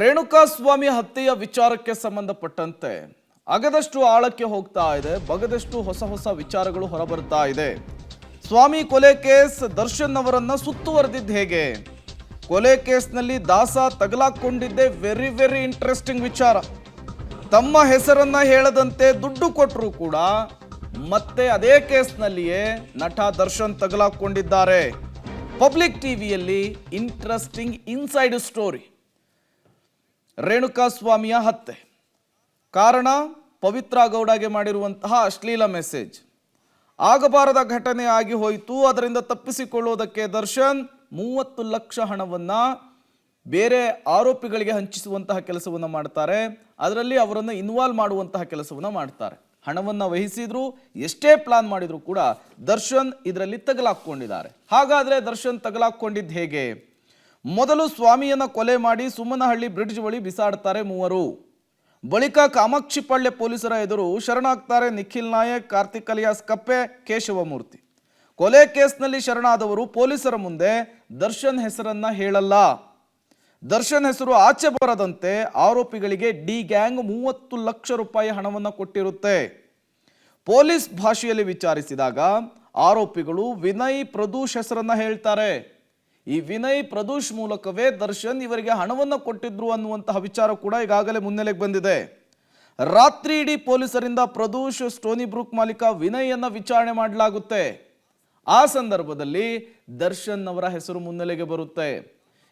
ರೇಣುಕಾಸ್ವಾಮಿ ಹತ್ಯೆಯ ವಿಚಾರಕ್ಕೆ ಸಂಬಂಧಪಟ್ಟಂತೆ ಅಗದಷ್ಟು ಆಳಕ್ಕೆ ಹೋಗ್ತಾ ಇದೆ, ಬಗದಷ್ಟು ಹೊಸ ವಿಚಾರಗಳು ಹೊರಬರ್ತಾ ಇದೆ. ಸ್ವಾಮಿ ಕೊಲೆ ಕೇಸ್ ದರ್ಶನ್ ಅವರನ್ನ ಸುತ್ತುವರೆದಿದ್ದು ಹೇಗೆ? ಕೊಲೆ ಕೇಸ್ನಲ್ಲಿ ದಾಸ ತಗಲಾಕೊಂಡಿದ್ದೆ ವೆರಿ ಇಂಟ್ರೆಸ್ಟಿಂಗ್ ವಿಚಾರ. ತಮ್ಮ ಹೆಸರನ್ನ ಹೇಳದಂತೆ ದುಡ್ಡು ಕೊಟ್ಟರು ಕೂಡ ಮತ್ತೆ ಅದೇ ಕೇಸ್ನಲ್ಲಿಯೇ ನಟ ದರ್ಶನ್ ತಗಲಾಕೊಂಡಿದ್ದಾರೆ. ಪಬ್ಲಿಕ್ ಟಿವಿಯಲ್ಲಿ ಇಂಟ್ರೆಸ್ಟಿಂಗ್ ಇನ್ಸೈಡ್ ಸ್ಟೋರಿ. ರೇಣುಕಾಸ್ವಾಮಿಯ ಹತ್ಯೆ ಕಾರಣ ಪವಿತ್ರ ಗೌಡಗೆ ಮಾಡಿರುವಂತಹ ಅಶ್ಲೀಲ ಮೆಸೇಜ್. ಆಗಬಾರದ ಘಟನೆ ಆಗಿ ಹೋಯಿತು. ಅದರಿಂದ ತಪ್ಪಿಸಿಕೊಳ್ಳುವುದಕ್ಕೆ ದರ್ಶನ್ 30 ಲಕ್ಷ ಹಣವನ್ನ ಬೇರೆ ಆರೋಪಿಗಳಿಗೆ ಹಂಚಿಸುವಂತಹ ಕೆಲಸವನ್ನು ಮಾಡ್ತಾರೆ. ಅದರಲ್ಲಿ ಅವರನ್ನು ಇನ್ವಾಲ್ವ್ ಮಾಡುವಂತಹ ಕೆಲಸವನ್ನು ಮಾಡ್ತಾರೆ. ಹಣವನ್ನು ವಹಿಸಿದ್ರು, ಎಷ್ಟೇ ಪ್ಲಾನ್ ಮಾಡಿದ್ರು ಕೂಡ ದರ್ಶನ್ ಇದರಲ್ಲಿ ತಗಲಾಕೊಂಡಿದ್ದಾರೆ. ಹಾಗಾದ್ರೆ ದರ್ಶನ್ ತಗಲಾಕೊಂಡಿದ್ದು ಹೇಗೆ? ಮೊದಲು ಸ್ವಾಮಿಯನ್ನ ಕೊಲೆ ಮಾಡಿ ಸುಮ್ಮನಹಳ್ಳಿ ಬ್ರಿಡ್ಜ್ ಬಳಿ ಬಿಸಾಡ್ತಾರೆ ಮೂವರು. ಬಳಿಕ ಕಾಮಾಕ್ಷಿಪಾಳ್ಯ ಪೊಲೀಸರ ಎದುರು ಶರಣಾಗ್ತಾರೆ ನಿಖಿಲ್ ನಾಯಕ್, ಕಾರ್ತಿಕ್ ಅಲಿಯಾಸ್ ಕಪ್ಪೆ, ಕೇಶವಮೂರ್ತಿ. ಕೊಲೆ ಕೇಸ್ನಲ್ಲಿ ಶರಣಾದವರು ಪೊಲೀಸರ ಮುಂದೆ ದರ್ಶನ್ ಹೆಸರನ್ನ ಹೇಳಲ್ಲ. ದರ್ಶನ್ ಹೆಸರು ಆಚೆ ಬರದಂತೆ ಆರೋಪಿಗಳಿಗೆ ಡಿ ಗ್ಯಾಂಗ್ 30 ಲಕ್ಷ ರೂಪಾಯಿ ಹಣವನ್ನು ಕೊಟ್ಟಿರುತ್ತೆ. ಪೊಲೀಸ್ ಭಾಷೆಯಲ್ಲಿ ವಿಚಾರಿಸಿದಾಗ ಆರೋಪಿಗಳು ವಿನಯ್ ಪ್ರದೂಷ್ ಹೆಸರನ್ನ ಹೇಳ್ತಾರೆ. ಈ ವಿನಯ್ ಪ್ರದೂಷ್ ಮೂಲಕವೇ ದರ್ಶನ್ ಇವರಿಗೆ ಹಣವನ್ನು ಕೊಟ್ಟಿದ್ರು ಅನ್ನುವಂತಹ ವಿಚಾರ ಕೂಡ ಈಗಾಗಲೇ ಮುನ್ನೆಲೆಗೆ ಬಂದಿದೆ. ರಾತ್ರಿ ಇಡೀ ಪೊಲೀಸರಿಂದ ಪ್ರದೂಷ್, ಸ್ಟೋನಿ ಬ್ರೂಕ್ ಮಾಲೀಕ ವಿನಯನ್ನ ವಿಚಾರಣೆ ಮಾಡಲಾಗುತ್ತೆ. ಆ ಸಂದರ್ಭದಲ್ಲಿ ದರ್ಶನ್ ಅವರ ಹೆಸರು ಮುನ್ನೆಲೆಗೆ ಬರುತ್ತೆ.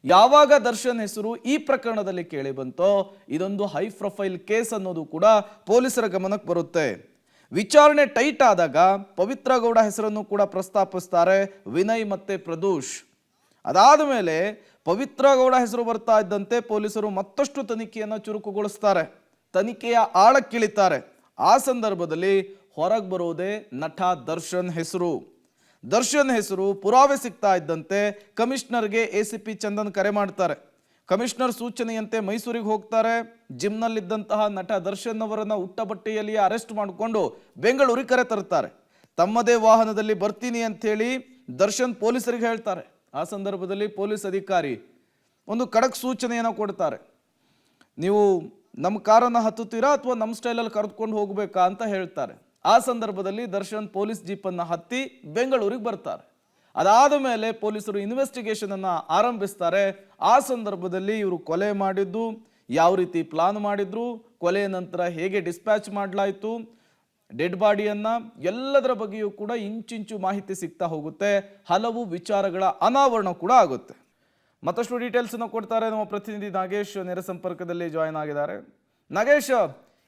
ಯಾವಾಗ ದರ್ಶನ್ ಹೆಸರು ಈ ಪ್ರಕರಣದಲ್ಲಿ ಕೇಳಿ ಬಂತೋ ಇದೊಂದು ಹೈ ಪ್ರೊಫೈಲ್ ಕೇಸ್ ಅನ್ನೋದು ಕೂಡ ಪೊಲೀಸರ ಗಮನಕ್ಕೆ ಬರುತ್ತೆ. ವಿಚಾರಣೆ ಟೈಟ್ ಆದಾಗ ಪವಿತ್ರ ಗೌಡ ಹೆಸರನ್ನು ಕೂಡ ಪ್ರಸ್ತಾಪಿಸ್ತಾರೆ ವಿನಯ್ ಮತ್ತೆ ಪ್ರದೂಷ್. ಅದಾದ ಮೇಲೆ ಪವಿತ್ರ ಗೌಡ ಹೆಸರು ಬರ್ತಾ ಇದ್ದಂತೆ ಪೊಲೀಸರು ಮತ್ತಷ್ಟು ತನಿಖೆಯನ್ನು ಚುರುಕುಗೊಳಿಸ್ತಾರೆ, ತನಿಖೆಯ ಆಳಕ್ಕಿಳಿತಾರೆ. ಆ ಸಂದರ್ಭದಲ್ಲಿ ಹೊರಗೆ ಬರೋದೇ ನಟ ದರ್ಶನ್ ಹೆಸರು. ದರ್ಶನ್ ಹೆಸರು ಪುರಾವೆ ಸಿಗ್ತಾ ಇದ್ದಂತೆ ಕಮಿಷನರ್ಗೆ ACP ಚಂದನ್ ಕರೆ ಮಾಡ್ತಾರೆ. ಕಮಿಷನರ್ ಸೂಚನೆಯಂತೆ ಮೈಸೂರಿಗೆ ಹೋಗ್ತಾರೆ. ಜಿಮ್ನಲ್ಲಿದ್ದಂತಹ ನಟ ದರ್ಶನ್ ಅವರನ್ನ ಉಟ್ಟ ಬಟ್ಟೆಯಲ್ಲಿ ಅರೆಸ್ಟ್ ಮಾಡಿಕೊಂಡು ಬೆಂಗಳೂರಿಗೆ ಕರೆ ತರ್ತಾರೆ. ತಮ್ಮದೇ ವಾಹನದಲ್ಲಿ ಬರ್ತೀನಿ ಅಂತ ಹೇಳಿ ದರ್ಶನ್ ಪೊಲೀಸರಿಗೆ ಹೇಳ್ತಾರೆ. ಆ ಸಂದರ್ಭದಲ್ಲಿ ಪೊಲೀಸ್ ಅಧಿಕಾರಿ ಒಂದು ಖಡಕ್ ಸೂಚನೆಯನ್ನು ಕೊಡ್ತಾರೆ. ನೀವು ನಮ್ಮ ಕಾರನ್ನು ಹತ್ತುತ್ತೀರಾ ಅಥವಾ ನಮ್ಮ ಸ್ಟೈಲಲ್ಲಿ ಕರೆದುಕೊಂಡು ಹೋಗಬೇಕಾ ಅಂತ ಹೇಳ್ತಾರೆ. ಆ ಸಂದರ್ಭದಲ್ಲಿ ದರ್ಶನ್ ಪೊಲೀಸ್ ಜೀಪನ್ನು ಹತ್ತಿ ಬೆಂಗಳೂರಿಗೆ ಬರ್ತಾರೆ. ಅದಾದ ಮೇಲೆ ಪೊಲೀಸರು ಇನ್ವೆಸ್ಟಿಗೇಷನ್ ಅನ್ನು ಆರಂಭಿಸ್ತಾರೆ. ಆ ಸಂದರ್ಭದಲ್ಲಿ ಇವರು ಕೊಲೆ ಮಾಡಿದ್ದು, ಯಾವ ರೀತಿ ಪ್ಲಾನ್ ಮಾಡಿದ್ರು, ಕೊಲೆ ನಂತರ ಹೇಗೆ ಡಿಸ್ಪ್ಯಾಚ್ ಮಾಡಲಾಯಿತು, ಡೆಡ್ ಬಾಡಿಯನ್ನ, ಎಲ್ಲದರ ಬಗ್ಗೆಯೂ ಕೂಡ ಇಂಚಿಂಚು ಮಾಹಿತಿ ಸಿಗ್ತಾ ಹೋಗುತ್ತೆ. ಹಲವು ವಿಚಾರಗಳ ಅನಾವರಣ ಕೂಡ ಆಗುತ್ತೆ. ಮತ್ತಷ್ಟು ಡೀಟೇಲ್ಸ್ ಅನ್ನು ಕೊಡ್ತಾರೆ ನಮ್ಮ ಪ್ರತಿನಿಧಿ ನಾಗೇಶ್, ನೇರ ಸಂಪರ್ಕದಲ್ಲಿ ಜಾಯಿನ್ ಆಗಿದ್ದಾರೆ. ನಾಗೇಶ್,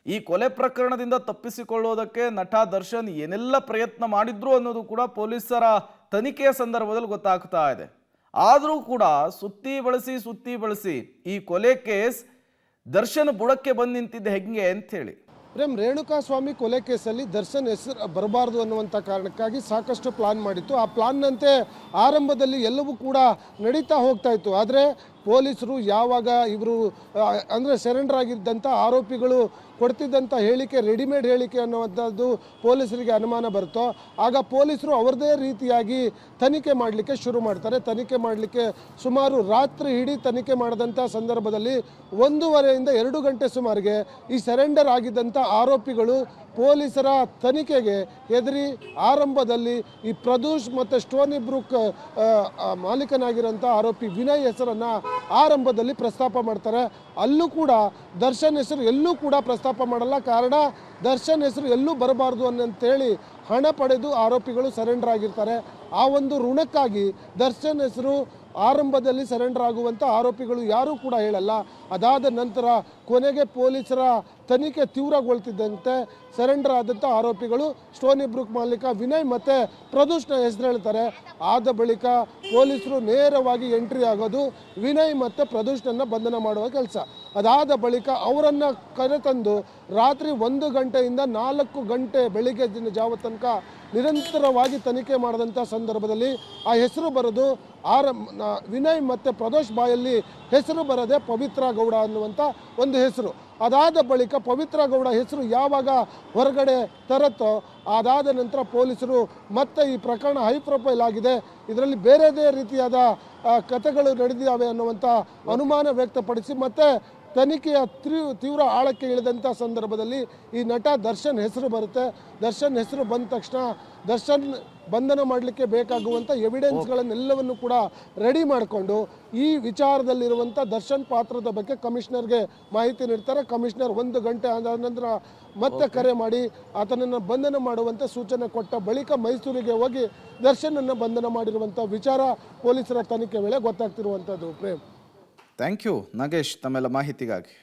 ಈ ಕೊಲೆ ಪ್ರಕರಣದಿಂದ ತಪ್ಪಿಸಿಕೊಳ್ಳುವುದಕ್ಕೆ ನಟ ದರ್ಶನ್ ಏನೆಲ್ಲ ಪ್ರಯತ್ನ ಮಾಡಿದ್ರು ಅನ್ನೋದು ಕೂಡ ಪೊಲೀಸರ ತನಿಖೆಯ ಸಂದರ್ಭದಲ್ಲಿ ಗೊತ್ತಾಗ್ತಾ ಇದೆ. ಆದರೂ ಕೂಡ ಸುತ್ತಿ ಬಳಸಿ ಈ ಕೊಲೆ ಕೇಸ್ ದರ್ಶನ್ ಬುಡಕ್ಕೆ ಬಂದು ನಿಂತಿದ್ದೆ ಹೆಂಗೆ ಅಂತ ಹೇಳಿ. ರೇಣುಕಾಸ್ವಾಮಿ ಕೊಲೆ ಕೇಸಲ್ಲಿ ದರ್ಶನ್ ಹೆಸರು ಬರಬಾರ್ದು ಅನ್ನುವಂಥ ಕಾರಣಕ್ಕಾಗಿ ಸಾಕಷ್ಟು ಪ್ಲಾನ್ ಮಾಡಿತ್ತು. ಆ ಪ್ಲಾನ್ನಂತೆ ಆರಂಭದಲ್ಲಿ ಎಲ್ಲವೂ ಕೂಡ ನಡೀತಾ ಹೋಗ್ತಾ ಇತ್ತು. ಆದರೆ ಪೊಲೀಸರು ಯಾವಾಗ ಇವರು ಅಂದರೆ ಸರೆಂಡರ್ ಆಗಿದ್ದಂಥ ಆರೋಪಿಗಳು ಕೊಡ್ತಿದ್ದಂಥ ಹೇಳಿಕೆ ರೆಡಿಮೇಡ್ ಹೇಳಿಕೆ ಅನ್ನುವಂಥದ್ದು ಪೊಲೀಸರಿಗೆ ಅನುಮಾನ ಬರುತ್ತೋ ಆಗ ಪೊಲೀಸರು ಅವರದೇ ರೀತಿಯಾಗಿ ತನಿಖೆ ಮಾಡಲಿಕ್ಕೆ ಶುರು ಮಾಡ್ತಾರೆ. ತನಿಖೆ ಮಾಡಲಿಕ್ಕೆ ಸುಮಾರು ರಾತ್ರಿ ಇಡೀ ತನಿಖೆ ಮಾಡಿದಂಥ ಸಂದರ್ಭದಲ್ಲಿ 1:30ಯಿಂದ 2 ಗಂಟೆ ಸುಮಾರಿಗೆ ಈ ಸರೆಂಡರ್ ಆಗಿದ್ದಂಥ ಆರೋಪಿಗಳು ಪೊಲೀಸರ ತನಿಖೆಗೆ ಹೆದರಿ ಆರಂಭದಲ್ಲಿ ಈ ಪ್ರದೂಷ್ ಮತ್ತು ಸ್ಟೋನಿ ಬ್ರೂಕ್ ಮಾಲೀಕನಾಗಿರೋಂಥ ಆರೋಪಿ ವಿನಯ್ ಹೆಸರನ್ನು ಆರಂಭದಲ್ಲಿ ಪ್ರಸ್ತಾಪ ಮಾಡ್ತಾರೆ. ಅಲ್ಲೂ ಕೂಡ ದರ್ಶನ್ ಹೆಸರು ಎಲ್ಲೂ ಕೂಡ ಪ್ರಸ್ತಾಪ ಮಾಡಲ್ಲ. ಕಾರಣ ದರ್ಶನ್ ಹೆಸರು ಎಲ್ಲೂ ಬರಬಾರ್ದು ಅಂತೇಳಿ ಹಣ ಪಡೆದು ಆರೋಪಿಗಳು ಸರೆಂಡರ್ ಆಗಿರ್ತಾರೆ. ಆ ಒಂದು ಋಣಕ್ಕಾಗಿ ದರ್ಶನ್ ಹೆಸರು ಆರಂಭದಲ್ಲಿ ಸರೆಂಡರ್ ಆಗುವಂಥ ಆರೋಪಿಗಳು ಯಾರೂ ಕೂಡ ಹೇಳಲ್ಲ. ಅದಾದ ನಂತರ ಕೊನೆಗೆ ಪೊಲೀಸರ ತನಿಖೆ ತೀವ್ರಗೊಳ್ತಿದ್ದಂತೆ ಸರೆಂಡರ್ ಆದಂಥ ಆರೋಪಿಗಳು ಸ್ಟೋನಿ ಬ್ರೂಕ್ ಮಾಲೀಕ ವಿನಯ್ ಮತ್ತು ಪ್ರದೂಷ್ನ ಹೆಸರು ಹೇಳ್ತಾರೆ. ಆದ ಬಳಿಕ ಪೊಲೀಸರು ನೇರವಾಗಿ ಎಂಟ್ರಿ ಆಗೋದು ವಿನಯ್ ಮತ್ತು ಪ್ರದೂಷ್ನನ್ನು ಬಂಧನ ಮಾಡುವ ಕೆಲಸ. ಅದಾದ ಬಳಿಕ ಅವರನ್ನು ಕರೆತಂದು ರಾತ್ರಿ 1 ಗಂಟೆಯಿಂದ 4 ಗಂಟೆ ಬೆಳಿಗ್ಗೆ ಜಾವ ತನಕ ನಿರಂತರವಾಗಿ ತನಿಖೆ ಮಾಡಿದಂಥ ಸಂದರ್ಭದಲ್ಲಿ ಆ ಹೆಸರು ಬರೋದು ವಿನಯ್ ಮತ್ತು ಪ್ರದೋಷ್ ಬಾಯಲ್ಲಿ ಹೆಸರು ಬರದೆ ಪವಿತ್ರ ಗೌಡ ಅನ್ನುವಂಥ ಒಂದು ಹೆಸರು. ಅದಾದ ಬಳಿಕ ಪವಿತ್ರ ಗೌಡ ಹೆಸರು ಯಾವಾಗ ಹೊರಗಡೆ ತರುತ್ತೋ ಅದಾದ ನಂತರ ಪೊಲೀಸರು ಮತ್ತೆ ಈ ಪ್ರಕರಣ ಹೈ ಪ್ರೊಫೈಲ್ ಆಗಿದೆ, ಇದರಲ್ಲಿ ಬೇರೆದೇ ರೀತಿಯಾದ ಕಥೆಗಳು ನಡೆದಿದ್ದಾವೆ ಅನ್ನುವಂಥ ಅನುಮಾನ ವ್ಯಕ್ತಪಡಿಸಿ ಮತ್ತೆ ತನಿಖೆಯ ತೀವ್ರ ಆಳಕ್ಕೆ ಇಳಿದಂಥ ಸಂದರ್ಭದಲ್ಲಿ ಈ ನಟ ದರ್ಶನ್ ಹೆಸರು ಬರುತ್ತೆ. ದರ್ಶನ್ ಹೆಸರು ಬಂದ ತಕ್ಷಣ ದರ್ಶನ್ ಬಂಧನ ಮಾಡಲಿಕ್ಕೆ ಬೇಕಾಗುವಂಥ ಎವಿಡೆನ್ಸ್ಗಳನ್ನೆಲ್ಲವನ್ನು ಕೂಡ ರೆಡಿ ಮಾಡಿಕೊಂಡು ಈ ವಿಚಾರದಲ್ಲಿರುವಂಥ ದರ್ಶನ್ ಪಾತ್ರದ ಬಗ್ಗೆ ಕಮಿಷನರ್ಗೆ ಮಾಹಿತಿ ನೀಡ್ತಾರೆ. ಕಮಿಷನರ್ 1 ಗಂಟೆ ಆದ ನಂತರ ಮತ್ತೆ ಕರೆ ಮಾಡಿ ಆತನನ್ನು ಬಂಧನ ಮಾಡುವಂಥ ಸೂಚನೆ ಕೊಟ್ಟ ಬಳಿಕ ಮೈಸೂರಿಗೆ ಹೋಗಿ ದರ್ಶನನ್ನು ಬಂಧನ ಮಾಡಿರುವಂಥ ವಿಚಾರ ಪೊಲೀಸರ ತನಿಖೆ ವೇಳೆ ಗೊತ್ತಾಗ್ತಿರುವಂಥದ್ದು. ಪ್ರೇಮ್, ಥ್ಯಾಂಕ್ ಯು ನಾಗೇಶ್ ತಮ್ಮೆಲ್ಲ ಮಾಹಿತಿಗಾಗಿ.